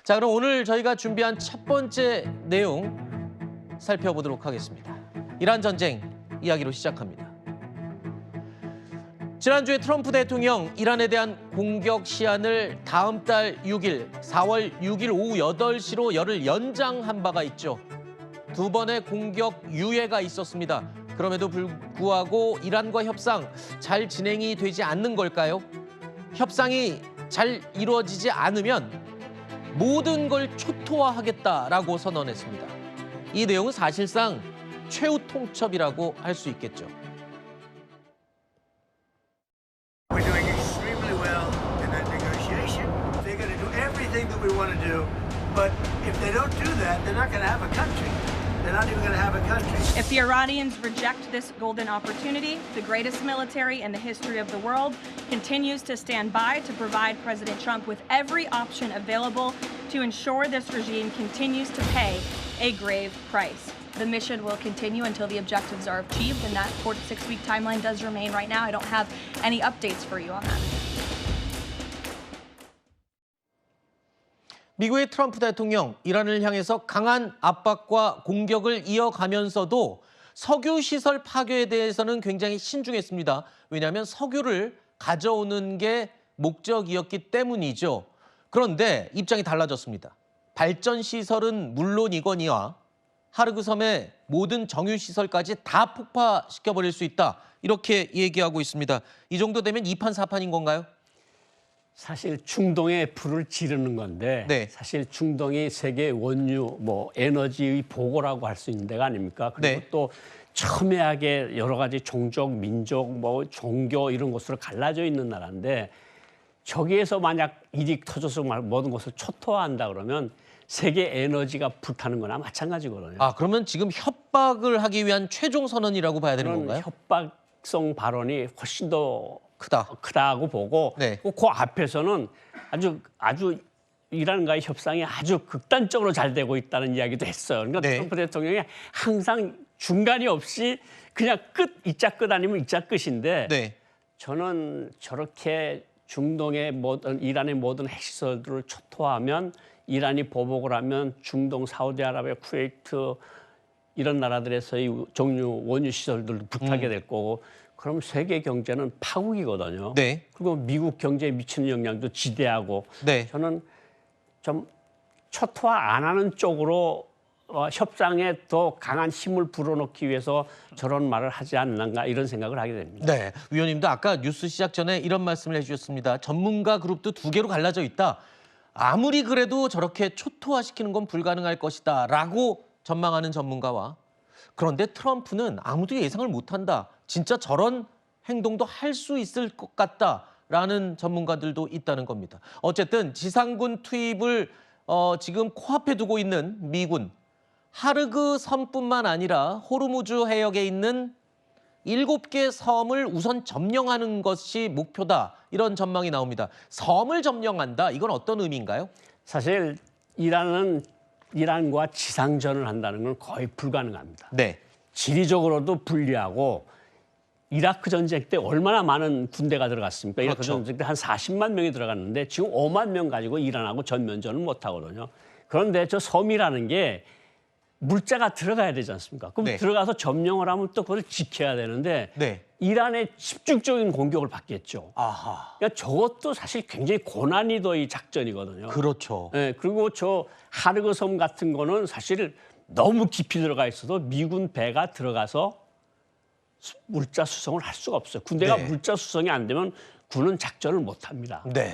자, 그럼 오늘 저희가 준비한 첫 번째 내용 살펴보도록 하겠습니다. 이란 전쟁 이야기로 시작합니다. 지난주에 트럼프 대통령 이란에 대한 공격 시한을 다음 달 6일, 4월 6일 오후 8시로 열흘 연장한 바가 있죠. 두 번의 공격 유예가 있었습니다. 그럼에도 불구하고 이란과 협상 잘 진행이 되지 않는 걸까요? 협상이 잘 이루어지지 않으면 모든 걸 초토화하겠다라고 선언했습니다. 이 내용은 사실상 최후 통첩이라고 할 수 있겠죠. We're doing extremely well in that negotiation. They're going to do everything that we want to do, but if they don't do that, they're not going to have a country. They're not even going to have a country. If the Iranians reject this golden opportunity, the greatest military in the history of the world continues to stand by to provide President Trump with every option available to ensure this regime continues to pay a grave price. The mission will continue until the objectives are achieved, and that 4 to 6 week timeline does remain right now. I don't have any updates for you on that. 미국의 트럼프 대통령, 이란을 향해서 강한 압박과 공격을 이어가면서도 석유 시설 파괴에 대해서는 굉장히 신중했습니다. 왜냐하면 석유를 가져오는 게 목적이었기 때문이죠. 그런데 입장이 달라졌습니다. 발전 시설은 물론이거니와 하르그 섬의 모든 정유 시설까지 다 폭파시켜버릴 수 있다. 이렇게 얘기하고 있습니다. 이 정도 되면 2판 4판인 건가요? 사실 중동에 불을 지르는 건데 네. 사실 중동이 세계 원유 에너지의 보고라고 할 수 있는 데가 아닙니까? 그리고 네. 또 첨예하게 여러 가지 종족, 민족, 종교 이런 것으로 갈라져 있는 나라인데 저기에서 만약 일이 터져서 모든 것을 초토화한다 그러면 세계 에너지가 불타는 거나 마찬가지거든요. 아, 그러면 지금 협박을 하기 위한 최종 선언이라고 봐야 되는 그런 건가요? 협박성 발언이 훨씬 더 크다고 보고 네. 그 앞에서는 아주 이란과의 협상이 아주 극단적으로 잘 되고 있다는 이야기도 했어요. 그러니까 네. 트럼프 대통령이 항상 중간이 없이 그냥 이자 끝 아니면 이자 끝인데 네. 저는 저렇게 중동의 이란의 모든 핵시설들을 초토화하면 이란이 보복을 하면 중동, 사우디아라비아, 쿠웨이트 이런 나라들에서의 정유 원유 시설들도 불타게 될 거고 그럼 세계 경제는 파국이거든요. 네. 그리고 미국 경제에 미치는 영향도 지대하고 네. 저는 좀 초토화 안 하는 쪽으로 협상에 더 강한 힘을 불어넣기 위해서 저런 말을 하지 않는가 이런 생각을 하게 됩니다. 네, 위원님도 아까 뉴스 시작 전에 이런 말씀을 해주셨습니다. 전문가 그룹도 두 개로 갈라져 있다. 아무리 그래도 저렇게 초토화시키는 건 불가능할 것이다 라고 전망하는 전문가와 그런데 트럼프는 아무도 예상을 못한다. 진짜 저런 행동도 할 수 있을 것 같다라는 전문가들도 있다는 겁니다. 어쨌든 지상군 투입을 지금 코앞에 두고 있는 미군. 하르그 섬뿐만 아니라 호르무즈 해역에 있는 7개 섬을 우선 점령하는 것이 목표다. 이런 전망이 나옵니다. 섬을 점령한다. 이건 어떤 의미인가요? 사실 이란과 지상전을 한다는 건 거의 불가능합니다. 네. 지리적으로도 불리하고 이라크 전쟁 때 얼마나 많은 군대가 들어갔습니까? 이라크 그렇죠. 전쟁 때 한 40만 명이 들어갔는데 지금 5만 명 가지고 이란하고 전면전을 못 하거든요. 그런데 저 섬이라는 게 물자가 들어가야 되지 않습니까? 그럼 네. 들어가서 점령을 하면 또 그걸 지켜야 되는데 네. 이란의 집중적인 공격을 받겠죠. 아하. 그러니까 저것도 사실 굉장히 고난이도의 작전이거든요. 그렇죠. 네, 그리고 저 하르그 섬 같은 거는 사실 너무 깊이 들어가 있어도 미군 배가 들어가서 물자 수송을 할 수가 없어요. 군대가 네. 물자 수송이 안 되면 군은 작전을 못 합니다. 네.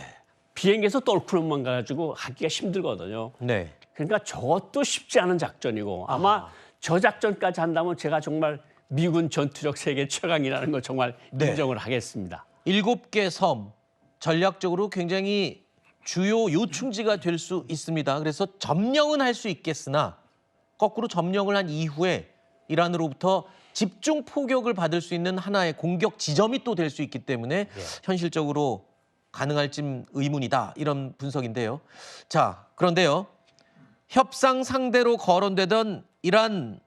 비행기에서 똘쿠름만 가지고 하기가 힘들거든요. 네. 그러니까 저것도 쉽지 않은 작전이고 아마 저 작전까지 한다면 제가 정말 미군 전투력 세계 최강이라는 걸 정말 네. 인정을 하겠습니다. 7개 섬, 전략적으로 굉장히 주요 요충지가 될 수 있습니다. 그래서 점령은 할 수 있겠으나 거꾸로 점령을 한 이후에 이란으로부터 집중 포격을 받을 수 있는 하나의 공격 지점이 또 될 수 있기 때문에 현실적으로 가능할지 의문이다. 이런 분석인데요. 자, 그런데요. 협상 상대로 거론되던 이란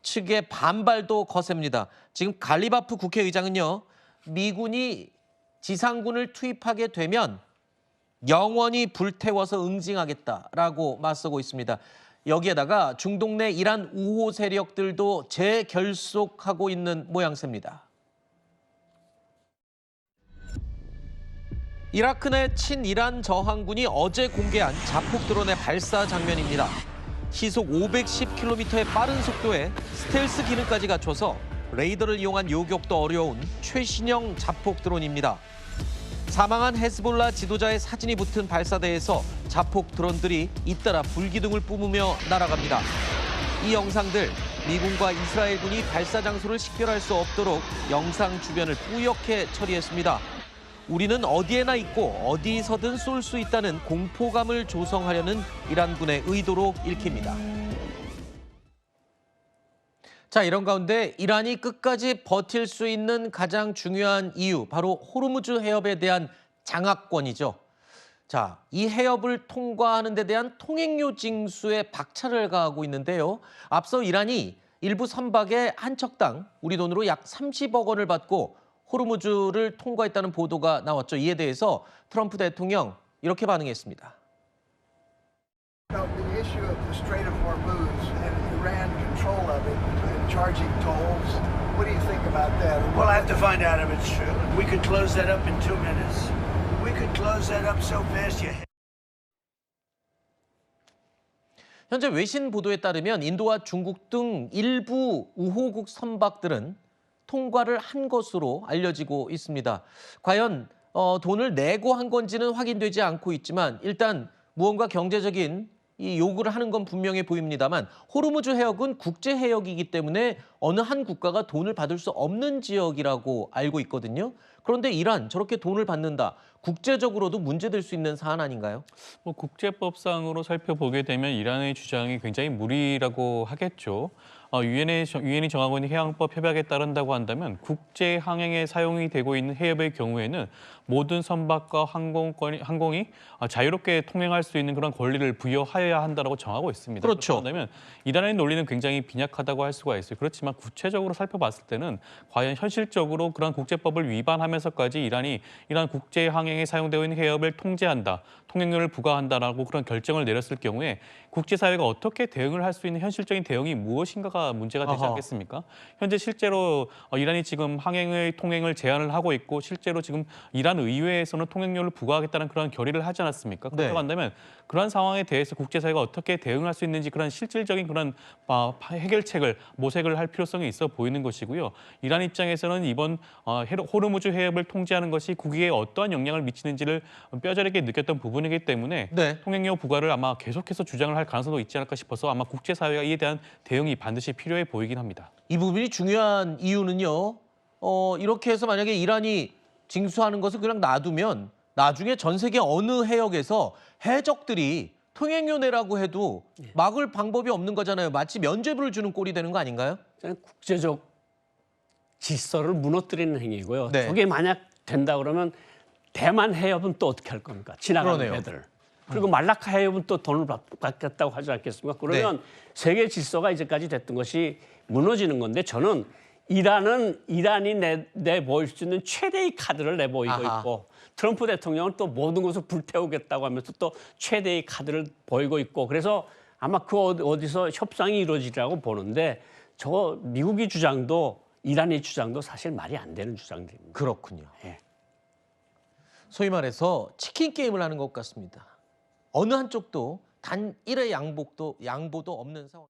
측의 반발도 거셉니다. 지금 갈리바프 국회의장은요. 미군이 지상군을 투입하게 되면 영원히 불태워서 응징하겠다라고 맞서고 있습니다. 여기에다가 중동 내 이란 우호 세력들도 재결속하고 있는 모양새입니다. 이라크 내 친이란 저항군이 어제 공개한 자폭 드론의 발사 장면입니다. 시속 510km의 빠른 속도에 스텔스 기능까지 갖춰서 레이더를 이용한 요격도 어려운 최신형 자폭 드론입니다. 사망한 헤즈볼라 지도자의 사진이 붙은 발사대에서 자폭 드론들이 잇따라 불기둥을 뿜으며 날아갑니다. 이 영상들, 미군과 이스라엘군이 발사 장소를 식별할 수 없도록 영상 주변을 뿌옇게 처리했습니다. 우리는 어디에나 있고 어디서든 쏠 수 있다는 공포감을 조성하려는 이란군의 의도로 읽힙니다. 자, 이런 가운데 이란이 끝까지 버틸 수 있는 가장 중요한 이유, 바로 호르무즈 해협에 대한 장악권이죠. 자, 이 해협을 통과하는 데 대한 통행료 징수에 박차를 가하고 있는데요. 앞서 이란이 일부 선박에 한 척당 우리 돈으로 약 30억 원을 받고 호르무즈를 통과했다는 보도가 나왔죠. 이에 대해서 트럼프 대통령 이렇게 반응했습니다. The issue of the Strait of Hormuz and Iran control of it and charging tolls. What do you think about that? Well, I have to find out if it's true. We could close that up in 2 minutes. We could close that up so fast you. 현재 외신 보도에 따르면 인도와 중국 등 일부 우호국 선박들은 통과를 한 것으로 알려지고 있습니다. 과연 돈을 내고 한 건지는 확인되지 않고 있지만 일단 무언가 경제적인 이 요구를 하는 건 분명해 보입니다만 호르무즈 해역은 국제 해역이기 때문에 어느 한 국가가 돈을 받을 수 없는 지역이라고 알고 있거든요. 그런데 이란 저렇게 돈을 받는다. 국제적으로도 문제될 수 있는 사안 아닌가요? 뭐 국제법상으로 살펴보게 되면 이란의 주장이 굉장히 무리라고 하겠죠. 유엔이 정하고 있는 해양법 협약에 따른다고 한다면 국제 항행에 사용이 되고 있는 해협의 경우에는 모든 선박과 항공이 자유롭게 통행할 수 있는 그런 권리를 부여하여야 한다고 정하고 있습니다. 그렇죠. 그렇다면 이란의 논리는 굉장히 빈약하다고 할 수가 있어요. 그렇지만 구체적으로 살펴봤을 때는 과연 현실적으로 그런 국제법을 위반하면서까지 이란이 이런 국제 항행에 사용되고 있는 해협을 통제한다, 통행료를 부과한다라고 그런 결정을 내렸을 경우에 국제사회가 어떻게 대응을 할 수 있는 현실적인 대응이 무엇인가가 문제가 되지 않겠습니까? 현재 실제로 이란이 지금 통행을 제한을 하고 있고 실제로 지금 이란 의회에서는 통행료를 부과하겠다는 그런 결의를 하지 않았습니까? 그렇다고 한다면 그러한 상황에 대해서 국제사회가 어떻게 대응할 수 있는지 그런 실질적인 그런 해결책을 모색을 할 필요성이 있어 보이는 것이고요. 이란 입장에서는 이번 호르무즈 해협을 통제하는 것이 국익에 어떠한 영향을 미치는지를 뼈저리게 느꼈던 부분이기 때문에 통행료 부과를 아마 계속해서 주장을 할 가능성도 있지 않을까 싶어서 아마 국제사회가 이에 대한 대응이 반드시 필요해 보이긴 합니다. 이 부분이 중요한 이유는요. 이렇게 해서 만약에 이란이 징수하는 것을 그냥 놔두면 나중에 전 세계 어느 해역에서 해적들이 통행료 내라고 해도 막을 방법이 없는 거잖아요. 마치 면죄부를 주는 꼴이 되는 거 아닌가요? 국제적 질서를 무너뜨리는 행위고요. 네. 저게 만약 된다 그러면 대만 해협은 또 어떻게 할 겁니까? 지나가는 그러네요. 배들. 그리고 말라카 해협은 또 돈을 받겠다고 하지 않겠습니까? 그러면 세계 질서가 이제까지 됐던 것이 무너지는 건데 저는 이란이 내보일 수 있는 최대의 카드를 내보이고 있고 트럼프 대통령은 또 모든 것을 불태우겠다고 하면서 또 최대의 카드를 보이고 있고 그래서 아마 그 어디서 협상이 이루어지리라고 보는데 저 미국의 주장도 이란의 주장도 사실 말이 안 되는 주장들입니다. 그렇군요. 예. 소위 말해서 치킨 게임을 하는 것 같습니다. 어느 한쪽도 단 1의 양보도 없는 상황.